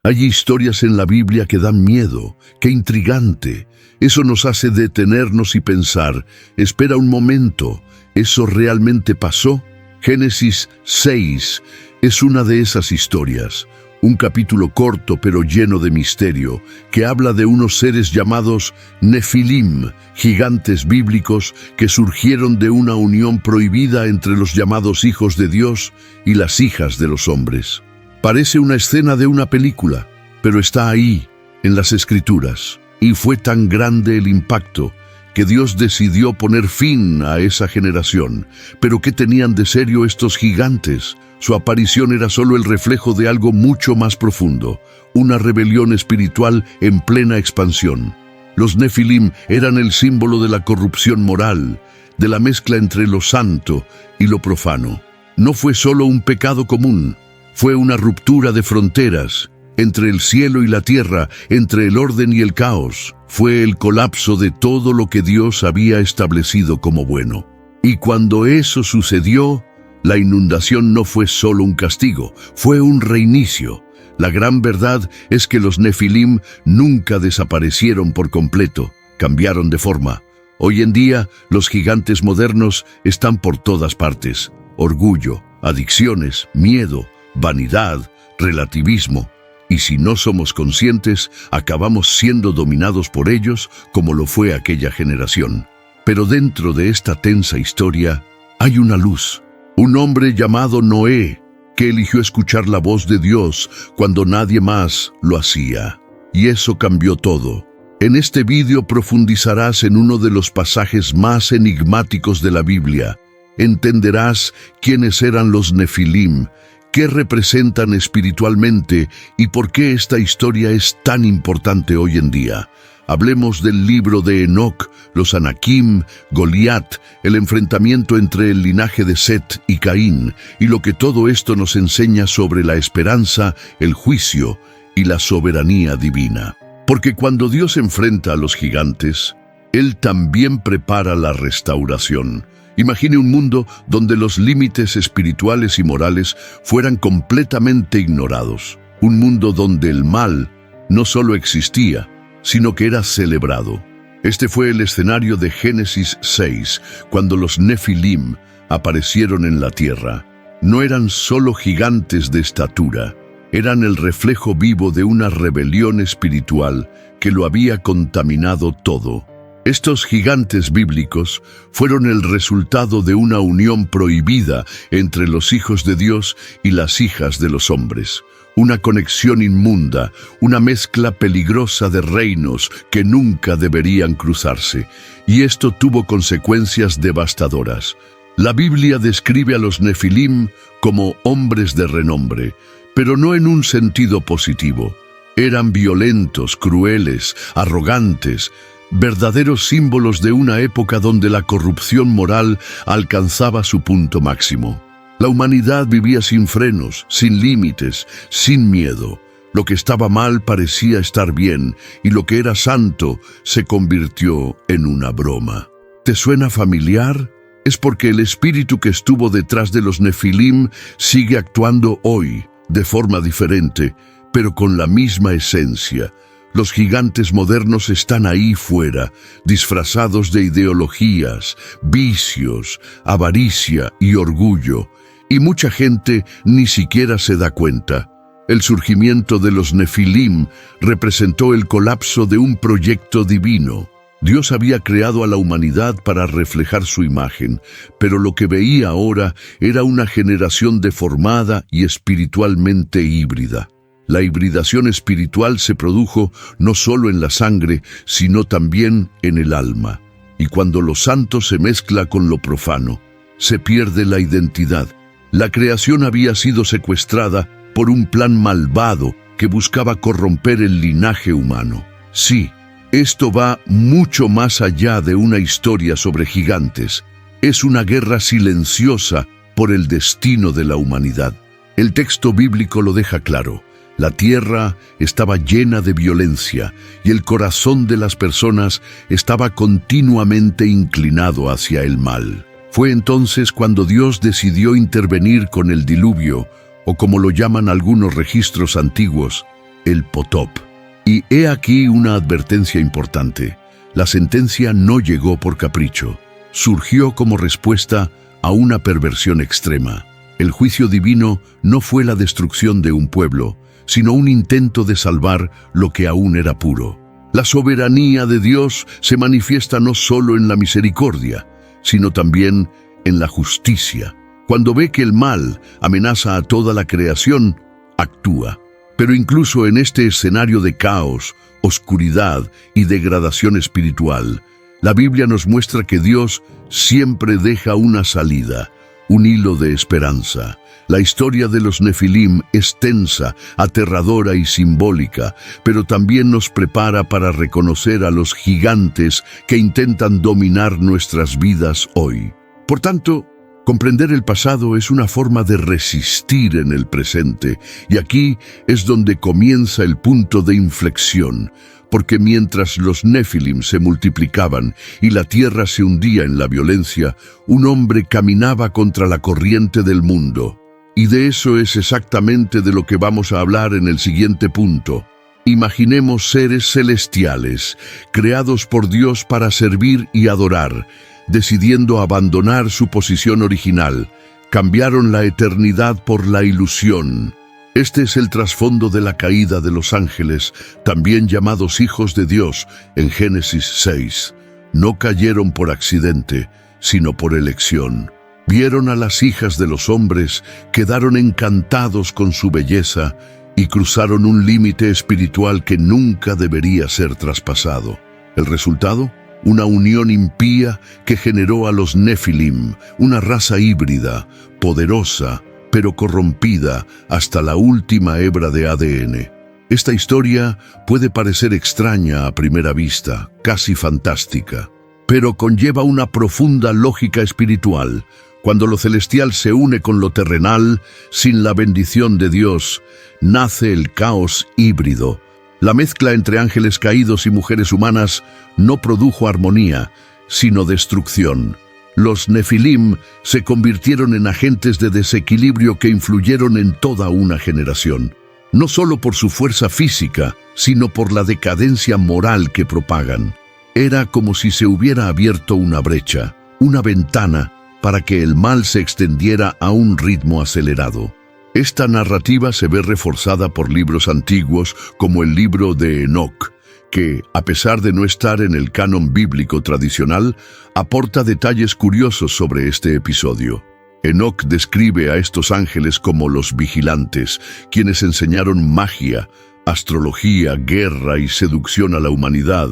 Hay historias en la Biblia que dan miedo, qué intrigante. Eso nos hace detenernos y pensar, espera un momento, ¿eso realmente pasó? Génesis 6 es una de esas historias, un capítulo corto pero lleno de misterio, que habla de unos seres llamados Nefilim, gigantes bíblicos que surgieron de una unión prohibida entre los llamados hijos de Dios y las hijas de los hombres. Parece una escena de una película, pero está ahí, en las Escrituras. Y fue tan grande el impacto que Dios decidió poner fin a esa generación. ¿Pero qué tenían de serio estos gigantes? Su aparición era solo el reflejo de algo mucho más profundo, una rebelión espiritual en plena expansión. Los Nefilim eran el símbolo de la corrupción moral, de la mezcla entre lo santo y lo profano. No fue solo un pecado común, fue una ruptura de fronteras entre el cielo y la tierra, entre el orden y el caos. Fue el colapso de todo lo que Dios había establecido como bueno. Y cuando eso sucedió, la inundación no fue solo un castigo, fue un reinicio. La gran verdad es que los Nefilim nunca desaparecieron por completo, cambiaron de forma. Hoy en día, los gigantes modernos están por todas partes. Orgullo, adicciones, miedo, vanidad, relativismo. Y si no somos conscientes, acabamos siendo dominados por ellos como lo fue aquella generación. Pero dentro de esta tensa historia hay una luz. Un hombre llamado Noé, que eligió escuchar la voz de Dios cuando nadie más lo hacía. Y eso cambió todo. En este vídeo profundizarás en uno de los pasajes más enigmáticos de la Biblia. Entenderás quiénes eran los Nefilim, qué representan espiritualmente y por qué esta historia es tan importante hoy en día. Hablemos del libro de Enoc, los Anakim, Goliat, el enfrentamiento entre el linaje de Set y Caín, y lo que todo esto nos enseña sobre la esperanza, el juicio y la soberanía divina. Porque cuando Dios enfrenta a los gigantes, Él también prepara la restauración. Imagine un mundo donde los límites espirituales y morales fueran completamente ignorados. Un mundo donde el mal no solo existía, sino que era celebrado. Este fue el escenario de Génesis 6, cuando los Nefilim aparecieron en la tierra. No eran solo gigantes de estatura, eran el reflejo vivo de una rebelión espiritual que lo había contaminado todo. Estos gigantes bíblicos fueron el resultado de una unión prohibida entre los hijos de Dios y las hijas de los hombres. Una conexión inmunda, una mezcla peligrosa de reinos que nunca deberían cruzarse. Y esto tuvo consecuencias devastadoras. La Biblia describe a los Nefilim como hombres de renombre, pero no en un sentido positivo. Eran violentos, crueles, arrogantes, verdaderos símbolos de una época donde la corrupción moral alcanzaba su punto máximo. La humanidad vivía sin frenos, sin límites, sin miedo. Lo que estaba mal parecía estar bien, y lo que era santo se convirtió en una broma. ¿Te suena familiar? Es porque el espíritu que estuvo detrás de los Nefilim sigue actuando hoy, de forma diferente, pero con la misma esencia. Los gigantes modernos están ahí fuera, disfrazados de ideologías, vicios, avaricia y orgullo, y mucha gente ni siquiera se da cuenta. El surgimiento de los Nefilim representó el colapso de un proyecto divino. Dios había creado a la humanidad para reflejar su imagen, pero lo que veía ahora era una generación deformada y espiritualmente híbrida. La hibridación espiritual se produjo no solo en la sangre, sino también en el alma. Y cuando lo santo se mezcla con lo profano, se pierde la identidad. La creación había sido secuestrada por un plan malvado que buscaba corromper el linaje humano. Sí, esto va mucho más allá de una historia sobre gigantes. Es una guerra silenciosa por el destino de la humanidad. El texto bíblico lo deja claro. La tierra estaba llena de violencia y el corazón de las personas estaba continuamente inclinado hacia el mal. Fue entonces cuando Dios decidió intervenir con el diluvio, o como lo llaman algunos registros antiguos, el potop. Y he aquí una advertencia importante. La sentencia no llegó por capricho. Surgió como respuesta a una perversión extrema. El juicio divino no fue la destrucción de un pueblo, sino un intento de salvar lo que aún era puro. La soberanía de Dios se manifiesta no solo en la misericordia, sino también en la justicia. Cuando ve que el mal amenaza a toda la creación, actúa. Pero incluso en este escenario de caos, oscuridad y degradación espiritual, la Biblia nos muestra que Dios siempre deja una salida, un hilo de esperanza. La historia de los Nefilim es tensa, aterradora y simbólica, pero también nos prepara para reconocer a los gigantes que intentan dominar nuestras vidas hoy. Por tanto, comprender el pasado es una forma de resistir en el presente, y aquí es donde comienza el punto de inflexión, porque mientras los Nefilim se multiplicaban y la tierra se hundía en la violencia, un hombre caminaba contra la corriente del mundo. Y de eso es exactamente de lo que vamos a hablar en el siguiente punto. Imaginemos seres celestiales, creados por Dios para servir y adorar, decidiendo abandonar su posición original. Cambiaron la eternidad por la ilusión. Este es el trasfondo de la caída de los ángeles, también llamados hijos de Dios, en Génesis 6. No cayeron por accidente, sino por elección. Vieron a las hijas de los hombres, quedaron encantados con su belleza y cruzaron un límite espiritual que nunca debería ser traspasado. ¿El resultado? Una unión impía que generó a los Nefilim, una raza híbrida, poderosa, pero corrompida hasta la última hebra de ADN. Esta historia puede parecer extraña a primera vista, casi fantástica, pero conlleva una profunda lógica espiritual. Cuando lo celestial se une con lo terrenal, sin la bendición de Dios, nace el caos híbrido. La mezcla entre ángeles caídos y mujeres humanas no produjo armonía, sino destrucción. Los Nefilim se convirtieron en agentes de desequilibrio que influyeron en toda una generación, no solo por su fuerza física, sino por la decadencia moral que propagan. Era como si se hubiera abierto una brecha, una ventana, para que el mal se extendiera a un ritmo acelerado. Esta narrativa se ve reforzada por libros antiguos como el libro de Enoc, que, a pesar de no estar en el canon bíblico tradicional, aporta detalles curiosos sobre este episodio. Enoc describe a estos ángeles como los vigilantes, quienes enseñaron magia, astrología, guerra y seducción a la humanidad.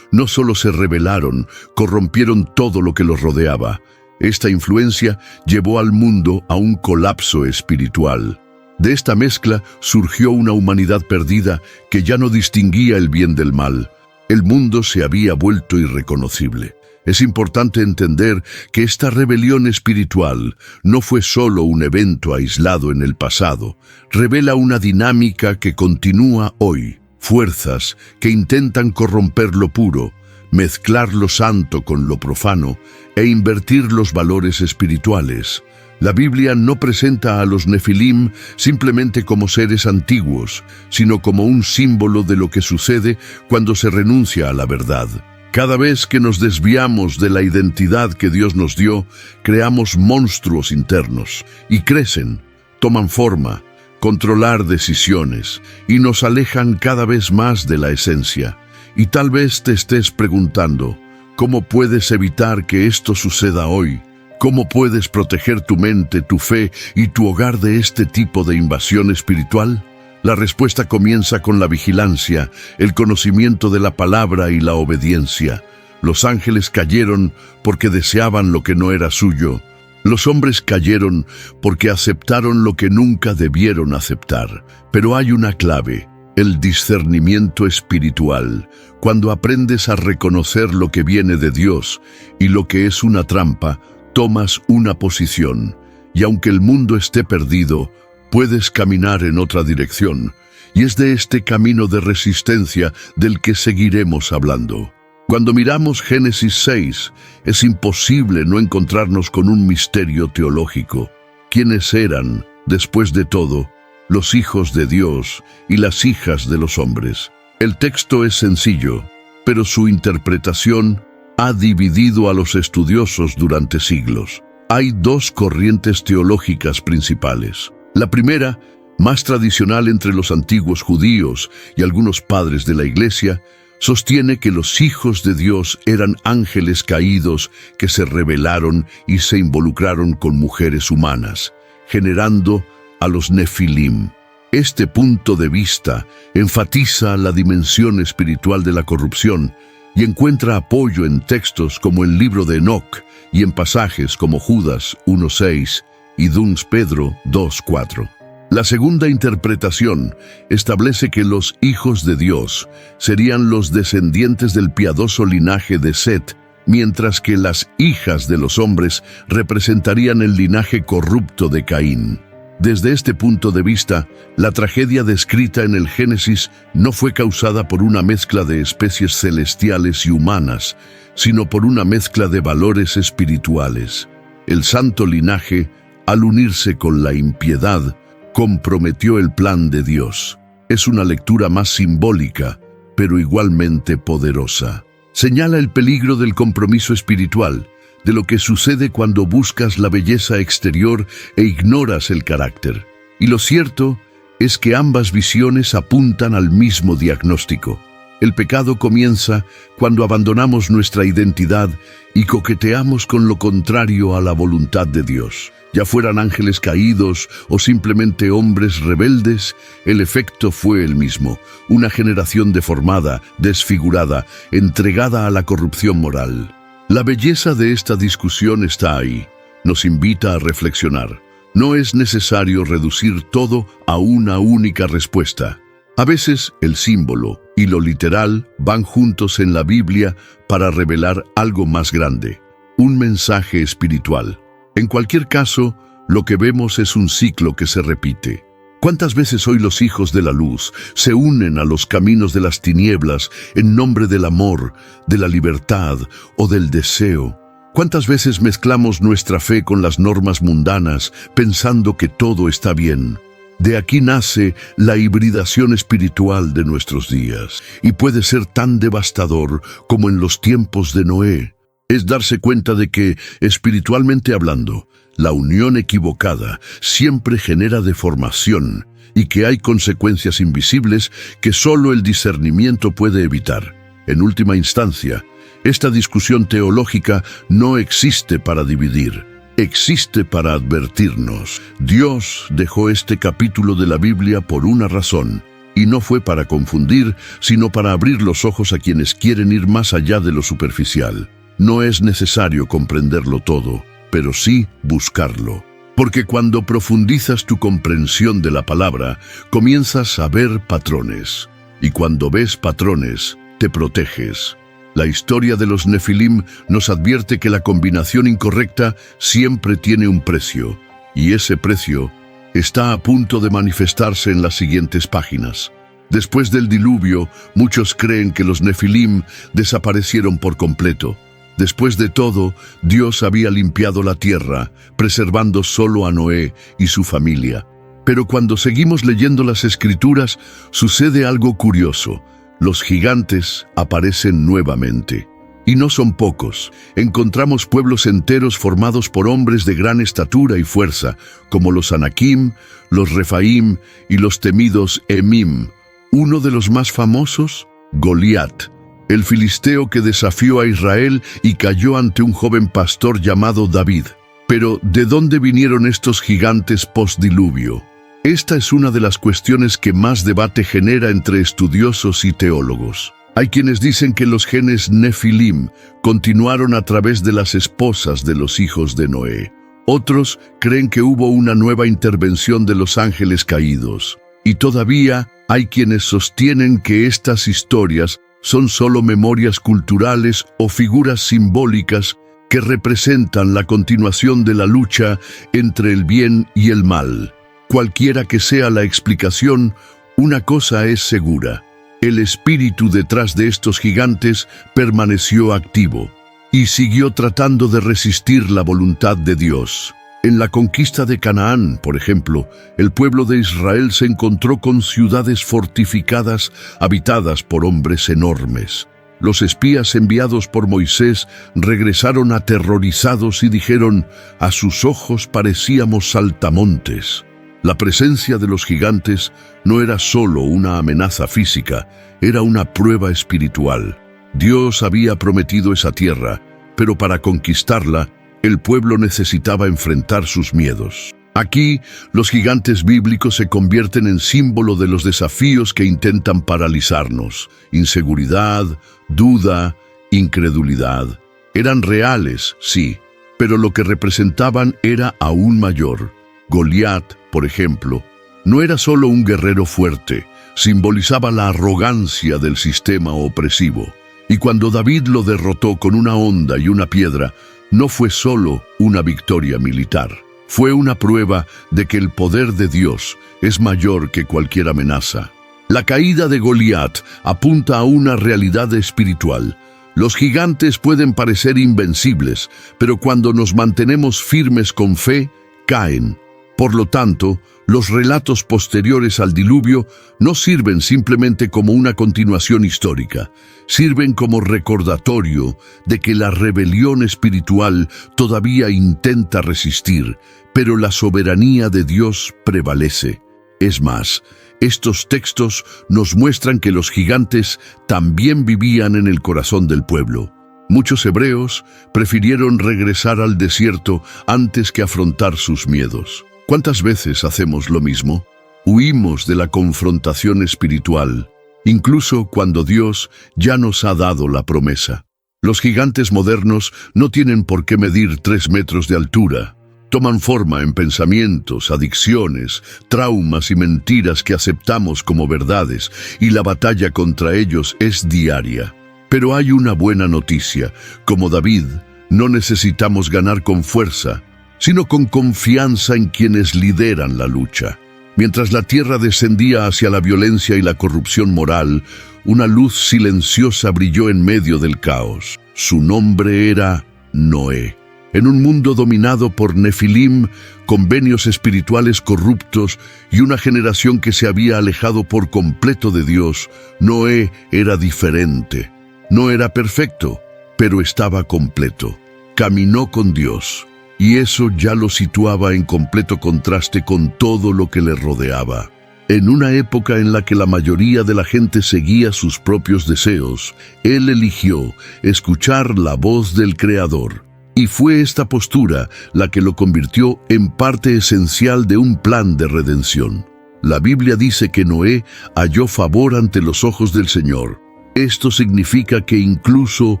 No solo se rebelaron, corrompieron todo lo que los rodeaba. Esta influencia llevó al mundo a un colapso espiritual. De esta mezcla surgió una humanidad perdida que ya no distinguía el bien del mal. El mundo se había vuelto irreconocible. Es importante entender que esta rebelión espiritual no fue solo un evento aislado en el pasado. Revela una dinámica que continúa hoy. Fuerzas que intentan corromper lo puro, mezclar lo santo con lo profano e invertir los valores espirituales. La Biblia no presenta a los Nefilim simplemente como seres antiguos, sino como un símbolo de lo que sucede cuando se renuncia a la verdad. Cada vez que nos desviamos de la identidad que Dios nos dio, creamos monstruos internos y crecen, toman forma, controlar decisiones y nos alejan cada vez más de la esencia. Y tal vez te estés preguntando, ¿cómo puedes evitar que esto suceda hoy? ¿Cómo puedes proteger tu mente, tu fe y tu hogar de este tipo de invasión espiritual? La respuesta comienza con la vigilancia, el conocimiento de la palabra y la obediencia. Los ángeles cayeron porque deseaban lo que no era suyo. Los hombres cayeron porque aceptaron lo que nunca debieron aceptar. Pero hay una clave. El discernimiento espiritual. Cuando aprendes a reconocer lo que viene de Dios y lo que es una trampa, tomas una posición. Y aunque el mundo esté perdido, puedes caminar en otra dirección. Y es de este camino de resistencia del que seguiremos hablando. Cuando miramos Génesis 6, es imposible no encontrarnos con un misterio teológico. ¿Quiénes eran, después de todo, los hijos de Dios y las hijas de los hombres. El texto es sencillo, pero su interpretación ha dividido a los estudiosos durante siglos. Hay dos corrientes teológicas principales. La primera, más tradicional entre los antiguos judíos y algunos padres de la Iglesia, sostiene que los hijos de Dios eran ángeles caídos que se rebelaron y se involucraron con mujeres humanas, generando a los Nefilim. Este punto de vista enfatiza la dimensión espiritual de la corrupción y encuentra apoyo en textos como el libro de Enoc y en pasajes como Judas 1:6 y Duns Pedro 2:4. La segunda interpretación establece que los hijos de Dios serían los descendientes del piadoso linaje de Set, mientras que las hijas de los hombres representarían el linaje corrupto de Caín. Desde este punto de vista, la tragedia descrita en el Génesis no fue causada por una mezcla de especies celestiales y humanas, sino por una mezcla de valores espirituales. El santo linaje, al unirse con la impiedad, comprometió el plan de Dios. Es una lectura más simbólica, pero igualmente poderosa. Señala el peligro del compromiso espiritual, de lo que sucede cuando buscas la belleza exterior e ignoras el carácter. Y lo cierto es que ambas visiones apuntan al mismo diagnóstico. El pecado comienza cuando abandonamos nuestra identidad y coqueteamos con lo contrario a la voluntad de Dios. Ya fueran ángeles caídos o simplemente hombres rebeldes, el efecto fue el mismo: una generación deformada, desfigurada, entregada a la corrupción moral. La belleza de esta discusión está ahí. Nos invita a reflexionar. No es necesario reducir todo a una única respuesta. A veces el símbolo y lo literal van juntos en la Biblia para revelar algo más grande, un mensaje espiritual. En cualquier caso, lo que vemos es un ciclo que se repite. ¿Cuántas veces hoy los hijos de la luz se unen a los caminos de las tinieblas en nombre del amor, de la libertad o del deseo? ¿Cuántas veces mezclamos nuestra fe con las normas mundanas pensando que todo está bien? De aquí nace la hibridación espiritual de nuestros días, y puede ser tan devastador como en los tiempos de Noé. Es darse cuenta de que, espiritualmente hablando, la unión equivocada siempre genera deformación y que hay consecuencias invisibles que solo el discernimiento puede evitar. En última instancia, esta discusión teológica no existe para dividir, existe para advertirnos. Dios dejó este capítulo de la Biblia por una razón, y no fue para confundir, sino para abrir los ojos a quienes quieren ir más allá de lo superficial. No es necesario comprenderlo todo, pero sí buscarlo. Porque cuando profundizas tu comprensión de la palabra, comienzas a ver patrones. Y cuando ves patrones, te proteges. La historia de los Nefilim nos advierte que la combinación incorrecta siempre tiene un precio. Y ese precio está a punto de manifestarse en las siguientes páginas. Después del diluvio, muchos creen que los Nefilim desaparecieron por completo. Después de todo, Dios había limpiado la tierra, preservando solo a Noé y su familia. Pero cuando seguimos leyendo las Escrituras, sucede algo curioso. Los gigantes aparecen nuevamente. Y no son pocos. Encontramos pueblos enteros formados por hombres de gran estatura y fuerza, como los Anakim, los Refaim y los temidos Emim. Uno de los más famosos, Goliat, el filisteo que desafió a Israel y cayó ante un joven pastor llamado David. Pero, ¿de dónde vinieron estos gigantes postdiluvio? Esta es una de las cuestiones que más debate genera entre estudiosos y teólogos. Hay quienes dicen que los genes Nefilim continuaron a través de las esposas de los hijos de Noé. Otros creen que hubo una nueva intervención de los ángeles caídos. Y todavía hay quienes sostienen que estas historias son solo memorias culturales o figuras simbólicas que representan la continuación de la lucha entre el bien y el mal. Cualquiera que sea la explicación, una cosa es segura: el espíritu detrás de estos gigantes permaneció activo y siguió tratando de resistir la voluntad de Dios. En la conquista de Canaán, por ejemplo, el pueblo de Israel se encontró con ciudades fortificadas habitadas por hombres enormes. Los espías enviados por Moisés regresaron aterrorizados y dijeron: «A sus ojos parecíamos saltamontes». La presencia de los gigantes no era solo una amenaza física, era una prueba espiritual. Dios había prometido esa tierra, pero para conquistarla, el pueblo necesitaba enfrentar sus miedos. Aquí, los gigantes bíblicos se convierten en símbolo de los desafíos que intentan paralizarnos. Inseguridad, duda, incredulidad. Eran reales, sí, pero lo que representaban era aún mayor. Goliat, por ejemplo, no era solo un guerrero fuerte, simbolizaba la arrogancia del sistema opresivo. Y cuando David lo derrotó con una honda y una piedra, no fue solo una victoria militar. Fue una prueba de que el poder de Dios es mayor que cualquier amenaza. La caída de Goliat apunta a una realidad espiritual. Los gigantes pueden parecer invencibles, pero cuando nos mantenemos firmes con fe, caen. Por lo tanto, los relatos posteriores al diluvio no sirven simplemente como una continuación histórica, sirven como recordatorio de que la rebelión espiritual todavía intenta resistir, pero la soberanía de Dios prevalece. Es más, estos textos nos muestran que los gigantes también vivían en el corazón del pueblo. Muchos hebreos prefirieron regresar al desierto antes que afrontar sus miedos. ¿Cuántas veces hacemos lo mismo? Huimos de la confrontación espiritual, incluso cuando Dios ya nos ha dado la promesa. Los gigantes modernos no tienen por qué medir 3 metros de altura. Toman forma en pensamientos, adicciones, traumas y mentiras que aceptamos como verdades, y la batalla contra ellos es diaria. Pero hay una buena noticia. Como David, no necesitamos ganar con fuerza, sino con confianza en quienes lideran la lucha. Mientras la tierra descendía hacia la violencia y la corrupción moral, una luz silenciosa brilló en medio del caos. Su nombre era Noé. En un mundo dominado por Nefilim, convenios espirituales corruptos y una generación que se había alejado por completo de Dios, Noé era diferente. No era perfecto, pero estaba completo. Caminó con Dios. Y eso ya lo situaba en completo contraste con todo lo que le rodeaba. En una época en la que la mayoría de la gente seguía sus propios deseos, él eligió escuchar la voz del Creador. Y fue esta postura la que lo convirtió en parte esencial de un plan de redención. La Biblia dice que Noé halló favor ante los ojos del Señor. Esto significa que incluso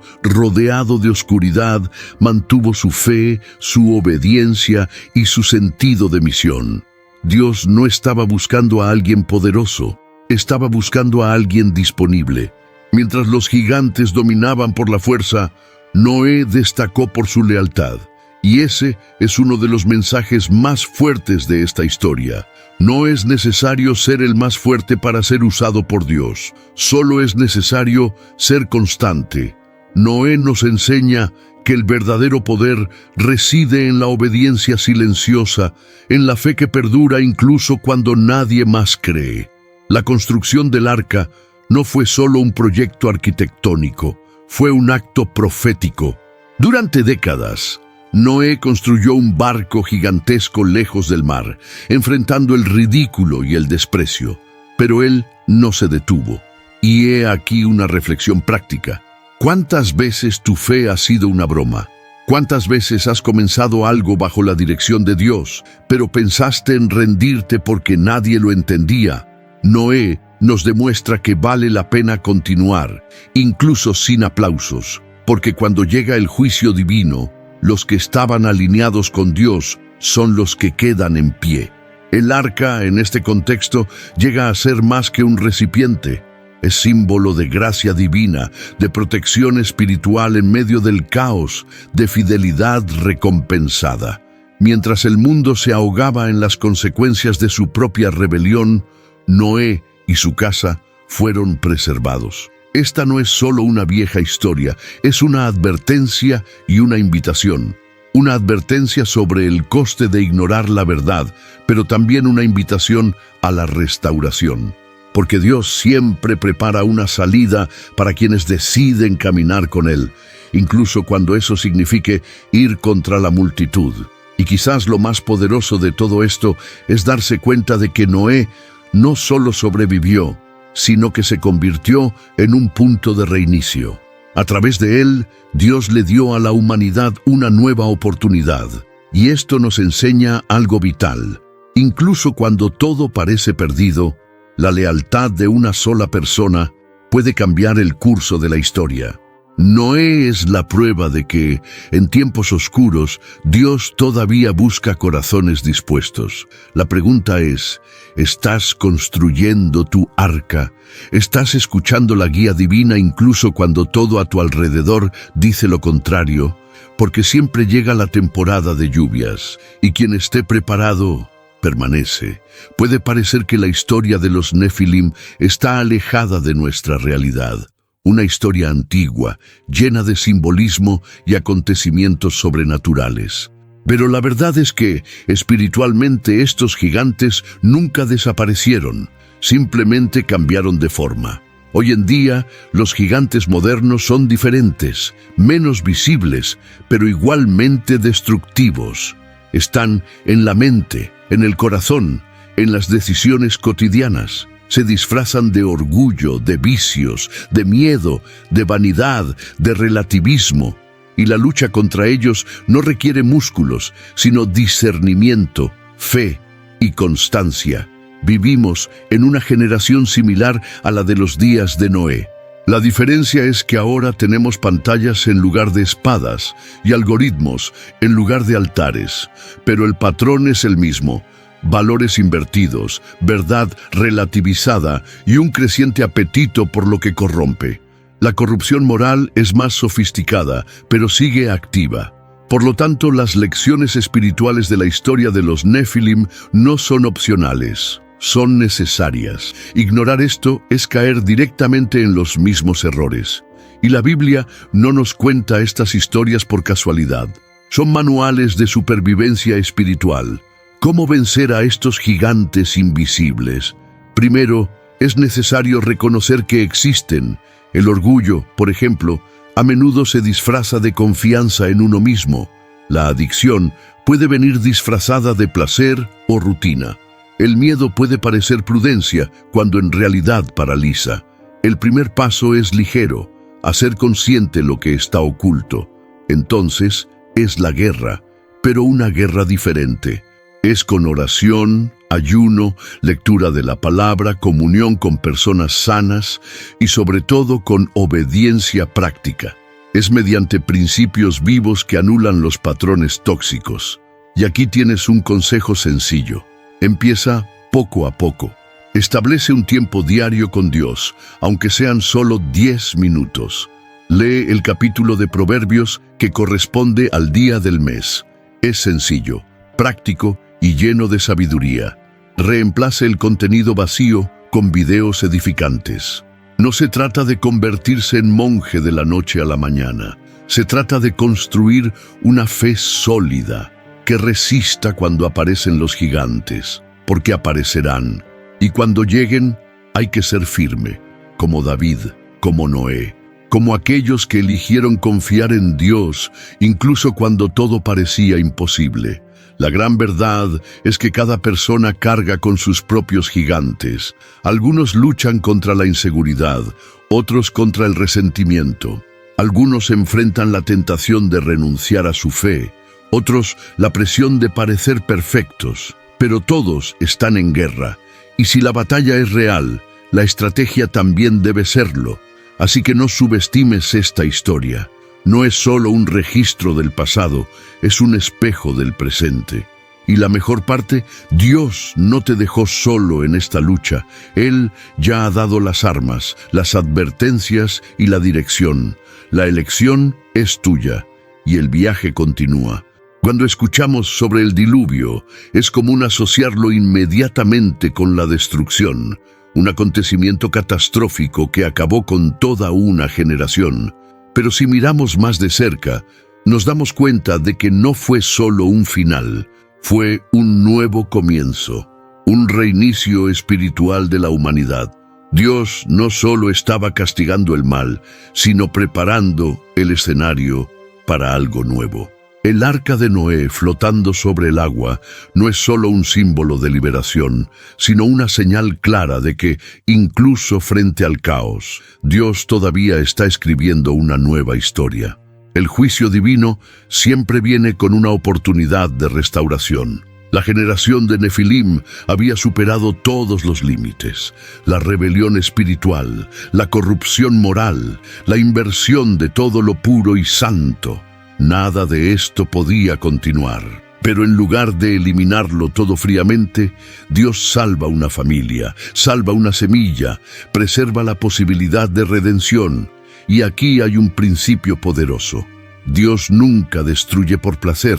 rodeado de oscuridad, mantuvo su fe, su obediencia y su sentido de misión. Dios no estaba buscando a alguien poderoso, estaba buscando a alguien disponible. Mientras los gigantes dominaban por la fuerza, Noé destacó por su lealtad. Y ese es uno de los mensajes más fuertes de esta historia. No es necesario ser el más fuerte para ser usado por Dios. Solo es necesario ser constante. Noé nos enseña que el verdadero poder reside en la obediencia silenciosa, en la fe que perdura incluso cuando nadie más cree. La construcción del arca no fue solo un proyecto arquitectónico, fue un acto profético. Durante décadas, Noé construyó un barco gigantesco lejos del mar, enfrentando el ridículo y el desprecio. Pero él no se detuvo. Y he aquí una reflexión práctica. ¿Cuántas veces tu fe ha sido una broma? ¿Cuántas veces has comenzado algo bajo la dirección de Dios, pero pensaste en rendirte porque nadie lo entendía? Noé nos demuestra que vale la pena continuar, incluso sin aplausos, porque cuando llega el juicio divino, los que estaban alineados con Dios son los que quedan en pie. El arca, en este contexto, llega a ser más que un recipiente. Es símbolo de gracia divina, de protección espiritual en medio del caos, de fidelidad recompensada. Mientras el mundo se ahogaba en las consecuencias de su propia rebelión, Noé y su casa fueron preservados. Esta no es solo una vieja historia, es una advertencia y una invitación. una advertencia sobre el coste de ignorar la verdad, pero también una invitación a la restauración. Porque Dios siempre prepara una salida para quienes deciden caminar con Él, incluso cuando eso signifique ir contra la multitud. Y quizás lo más poderoso de todo esto es darse cuenta de que Noé no solo sobrevivió, sino que se convirtió en un punto de reinicio. A través de él, Dios le dio a la humanidad una nueva oportunidad. Y esto nos enseña algo vital. Incluso cuando todo parece perdido, la lealtad de una sola persona puede cambiar el curso de la historia. Noé es la prueba de que, en tiempos oscuros, Dios todavía busca corazones dispuestos. La pregunta es, ¿estás construyendo tu arca? ¿Estás escuchando la guía divina incluso cuando todo a tu alrededor dice lo contrario? Porque siempre llega la temporada de lluvias, y quien esté preparado permanece. Puede parecer que la historia de los Nefilim está alejada de nuestra realidad. Una historia antigua, llena de simbolismo y acontecimientos sobrenaturales. Pero la verdad es que, espiritualmente, estos gigantes nunca desaparecieron, simplemente cambiaron de forma. Hoy en día, los gigantes modernos son diferentes, menos visibles, pero igualmente destructivos. Están en la mente, en el corazón, en las decisiones cotidianas. Se disfrazan de orgullo, de vicios, de miedo, de vanidad, de relativismo. Y la lucha contra ellos no requiere músculos, sino discernimiento, fe y constancia. Vivimos en una generación similar a la de los días de Noé. La diferencia es que ahora tenemos pantallas en lugar de espadas y algoritmos en lugar de altares, pero el patrón es el mismo. Valores invertidos, verdad relativizada y un creciente apetito por lo que corrompe. La corrupción moral es más sofisticada, pero sigue activa. Por lo tanto, las lecciones espirituales de la historia de los Nefilim no son opcionales, son necesarias. Ignorar esto es caer directamente en los mismos errores. Y la Biblia no nos cuenta estas historias por casualidad. Son manuales de supervivencia espiritual. ¿Cómo vencer a estos gigantes invisibles? Primero, es necesario reconocer que existen. El orgullo, por ejemplo, a menudo se disfraza de confianza en uno mismo. La adicción puede venir disfrazada de placer o rutina. El miedo puede parecer prudencia cuando en realidad paraliza. El primer paso es ligero, hacer consciente lo que está oculto. Entonces, es la guerra, pero una guerra diferente. Es con oración, ayuno, lectura de la palabra, comunión con personas sanas y sobre todo con obediencia práctica. Es mediante principios vivos que anulan los patrones tóxicos. Y aquí tienes un consejo sencillo. Empieza poco a poco. Establece un tiempo diario con Dios, aunque sean solo 10 minutos. Lee el capítulo de Proverbios que corresponde al día del mes. Es sencillo, práctico y lleno de sabiduría. Reemplace el contenido vacío con videos edificantes. No se trata de convertirse en monje de la noche a la mañana. Se trata de construir una fe sólida, que resista cuando aparecen los gigantes, porque aparecerán. Y cuando lleguen, hay que ser firme, como David, como Noé, como aquellos que eligieron confiar en Dios, incluso cuando todo parecía imposible. La gran verdad es que cada persona carga con sus propios gigantes. Algunos luchan contra la inseguridad, otros contra el resentimiento. Algunos enfrentan la tentación de renunciar a su fe, otros la presión de parecer perfectos. Pero todos están en guerra, y si la batalla es real, la estrategia también debe serlo. Así que no subestimes esta historia. No es solo un registro del pasado, es un espejo del presente. Y la mejor parte, Dios no te dejó solo en esta lucha. Él ya ha dado las armas, las advertencias y la dirección. La elección es tuya y el viaje continúa. Cuando escuchamos sobre el diluvio, es común asociarlo inmediatamente con la destrucción, un acontecimiento catastrófico que acabó con toda una generación. Pero si miramos más de cerca, nos damos cuenta de que no fue solo un final, fue un nuevo comienzo, un reinicio espiritual de la humanidad. Dios no solo estaba castigando el mal, sino preparando el escenario para algo nuevo. El arca de Noé flotando sobre el agua no es solo un símbolo de liberación, sino una señal clara de que, incluso frente al caos, Dios todavía está escribiendo una nueva historia. El juicio divino siempre viene con una oportunidad de restauración. La generación de Nefilim había superado todos los límites. La rebelión espiritual, la corrupción moral, la inversión de todo lo puro y santo. Nada de esto podía continuar. Pero en lugar de eliminarlo todo fríamente, Dios salva una familia, salva una semilla, preserva la posibilidad de redención. Y aquí hay un principio poderoso. Dios nunca destruye por placer.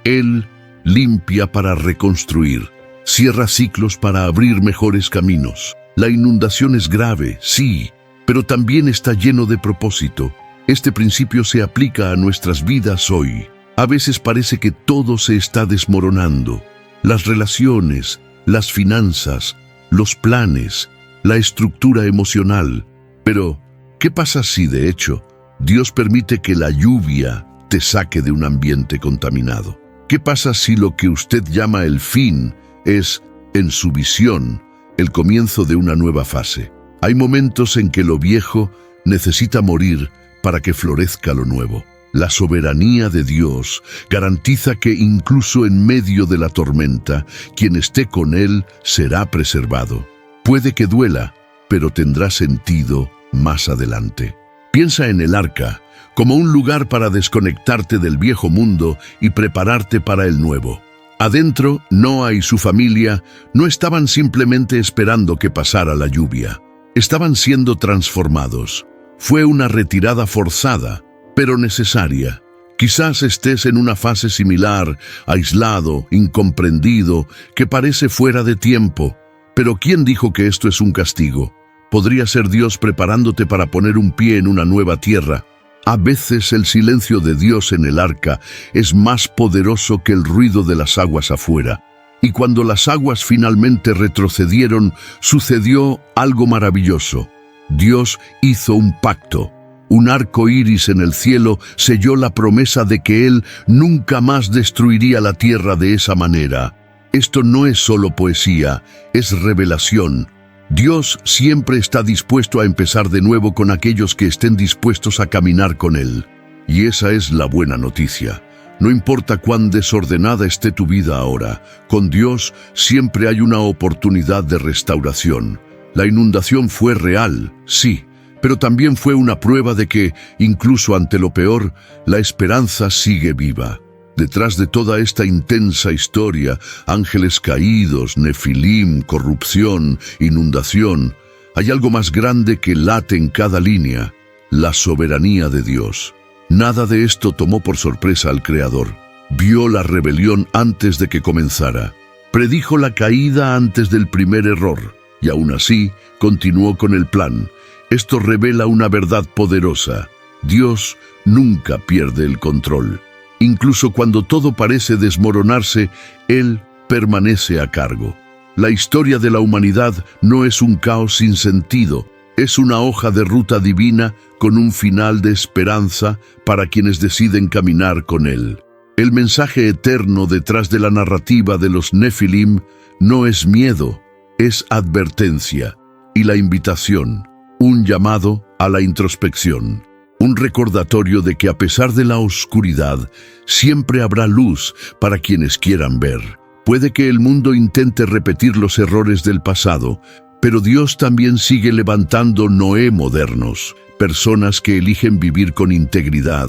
Él limpia para reconstruir, cierra ciclos para abrir mejores caminos. La inundación es grave, sí, pero también está lleno de propósito. Este principio se aplica a nuestras vidas hoy. A veces parece que todo se está desmoronando. Las relaciones, las finanzas, los planes, la estructura emocional. Pero, ¿qué pasa si, de hecho, Dios permite que la lluvia te saque de un ambiente contaminado? ¿Qué pasa si lo que usted llama el fin es, en su visión, el comienzo de una nueva fase? Hay momentos en que lo viejo necesita morir para que florezca lo nuevo. La soberanía de Dios garantiza que incluso en medio de la tormenta, quien esté con Él será preservado. Puede que duela, pero tendrá sentido más adelante. Piensa en el arca como un lugar para desconectarte del viejo mundo y prepararte para el nuevo. Adentro, Noa y su familia no estaban simplemente esperando que pasara la lluvia. Estaban siendo transformados. Fue una retirada forzada, pero necesaria. Quizás estés en una fase similar, aislado, incomprendido, que parece fuera de tiempo. Pero ¿quién dijo que esto es un castigo? Podría ser Dios preparándote para poner un pie en una nueva tierra. A veces el silencio de Dios en el arca es más poderoso que el ruido de las aguas afuera. Y cuando las aguas finalmente retrocedieron, sucedió algo maravilloso. Dios hizo un pacto. Un arco iris en el cielo selló la promesa de que Él nunca más destruiría la tierra de esa manera. Esto no es solo poesía, es revelación. Dios siempre está dispuesto a empezar de nuevo con aquellos que estén dispuestos a caminar con Él. Y esa es la buena noticia. No importa cuán desordenada esté tu vida ahora, con Dios siempre hay una oportunidad de restauración. La inundación fue real, sí, pero también fue una prueba de que, incluso ante lo peor, la esperanza sigue viva. Detrás de toda esta intensa historia, ángeles caídos, nefilim, corrupción, inundación, hay algo más grande que late en cada línea: la soberanía de Dios. Nada de esto tomó por sorpresa al Creador. Vio la rebelión antes de que comenzara. Predijo la caída antes del primer error, y aún así continuó con el plan. Esto revela una verdad poderosa: Dios nunca pierde el control. Incluso cuando todo parece desmoronarse, Él permanece a cargo. La historia de la humanidad no es un caos sin sentido, es una hoja de ruta divina con un final de esperanza para quienes deciden caminar con Él. El mensaje eterno detrás de la narrativa de los Nefilim no es miedo, es advertencia y la invitación, un llamado a la introspección. Un recordatorio de que a pesar de la oscuridad, siempre habrá luz para quienes quieran ver. Puede que el mundo intente repetir los errores del pasado, pero Dios también sigue levantando Noé modernos, personas que eligen vivir con integridad,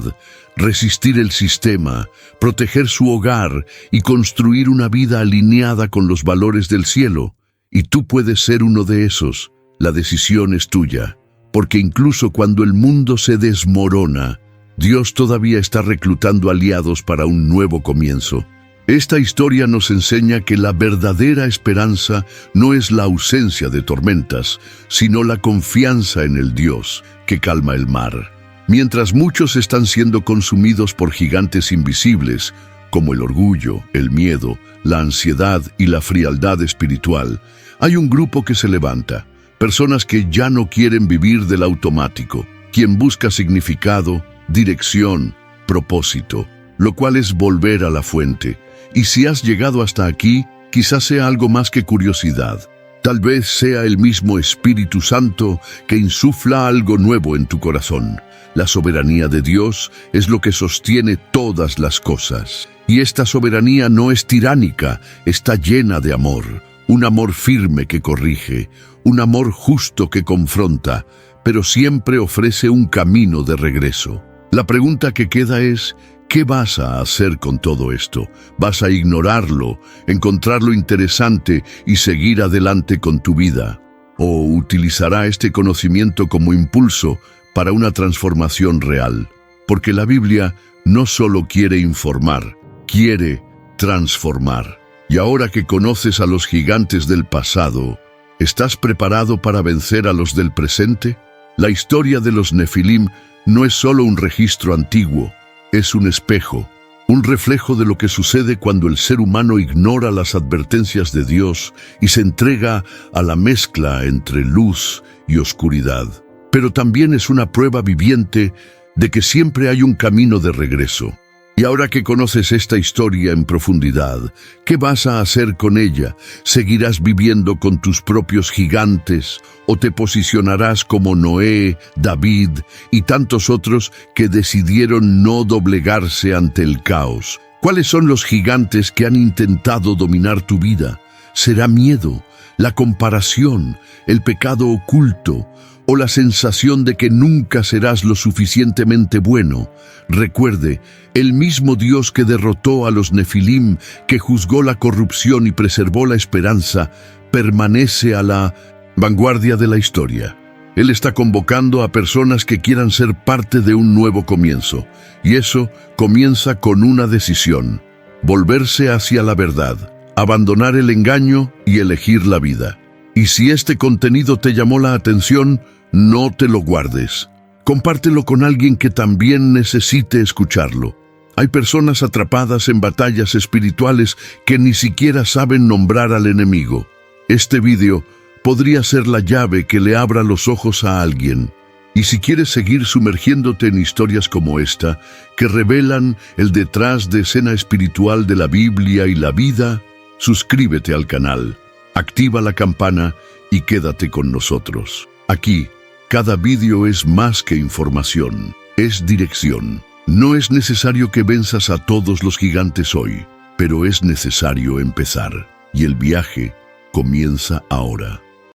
resistir el sistema, proteger su hogar y construir una vida alineada con los valores del cielo. Y tú puedes ser uno de esos. La decisión es tuya. Porque incluso cuando el mundo se desmorona, Dios todavía está reclutando aliados para un nuevo comienzo. Esta historia nos enseña que la verdadera esperanza no es la ausencia de tormentas, sino la confianza en el Dios que calma el mar. Mientras muchos están siendo consumidos por gigantes invisibles, como el orgullo, el miedo, la ansiedad y la frialdad espiritual, hay un grupo que se levanta, personas que ya no quieren vivir del automático, quien busca significado, dirección, propósito, lo cual es volver a la fuente. Y si has llegado hasta aquí, quizás sea algo más que curiosidad. Tal vez sea el mismo Espíritu Santo que insufla algo nuevo en tu corazón. La soberanía de Dios es lo que sostiene todas las cosas. Y esta soberanía no es tiránica, está llena de amor. Un amor firme que corrige, un amor justo que confronta, pero siempre ofrece un camino de regreso. La pregunta que queda es, ¿qué vas a hacer con todo esto? ¿Vas a ignorarlo, encontrarlo interesante y seguir adelante con tu vida? ¿O utilizará este conocimiento como impulso para una transformación real? Porque la Biblia no solo quiere informar, quiere transformar. Y ahora que conoces a los gigantes del pasado, ¿estás preparado para vencer a los del presente? La historia de los Nefilim no es solo un registro antiguo, es un espejo, un reflejo de lo que sucede cuando el ser humano ignora las advertencias de Dios y se entrega a la mezcla entre luz y oscuridad. Pero también es una prueba viviente de que siempre hay un camino de regreso. Y ahora que conoces esta historia en profundidad, ¿qué vas a hacer con ella? ¿Seguirás viviendo con tus propios gigantes o te posicionarás como Noé, David y tantos otros que decidieron no doblegarse ante el caos? ¿Cuáles son los gigantes que han intentado dominar tu vida? ¿Será miedo, la comparación, el pecado oculto o la sensación de que nunca serás lo suficientemente bueno? Recuerde, el mismo Dios que derrotó a los Nefilim, que juzgó la corrupción y preservó la esperanza, permanece a la vanguardia de la historia. Él está convocando a personas que quieran ser parte de un nuevo comienzo, y eso comienza con una decisión: volverse hacia la verdad, abandonar el engaño y elegir la vida. Y si este contenido te llamó la atención, no te lo guardes. Compártelo con alguien que también necesite escucharlo. Hay personas atrapadas en batallas espirituales que ni siquiera saben nombrar al enemigo. Este video podría ser la llave que le abra los ojos a alguien. Y si quieres seguir sumergiéndote en historias como esta, que revelan el detrás de escena espiritual de la Biblia y la vida, suscríbete al canal, activa la campana y quédate con nosotros. Aquí, cada vídeo es más que información, es dirección. No es necesario que venzas a todos los gigantes hoy, pero es necesario empezar. Y el viaje comienza ahora.